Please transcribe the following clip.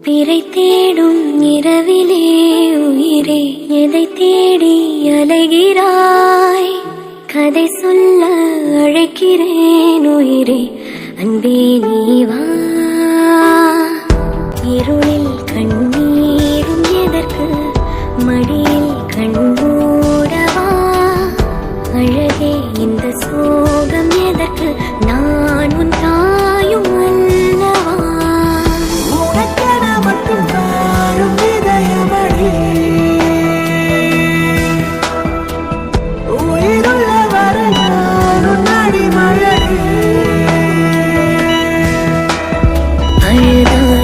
பிறை தேடும் இரவிலே உயிரே எதை தேடி அலைகிறாய்? கதை சொல்ல அழைக்கிறேன் உயிரே, அன்பே நீ வா. இருளில் கண்ணீரும் எதற்கு, மடியில் கண்மூடவா? அழகே இந்த சோகம் எதற்கு, நான் உன் தாயும் அல்லவா? உனக்கென மட்டும் வாழும் இதயமடி, உயிருள்ள வரை நான் உன் அடிமழடி. அழுதாய்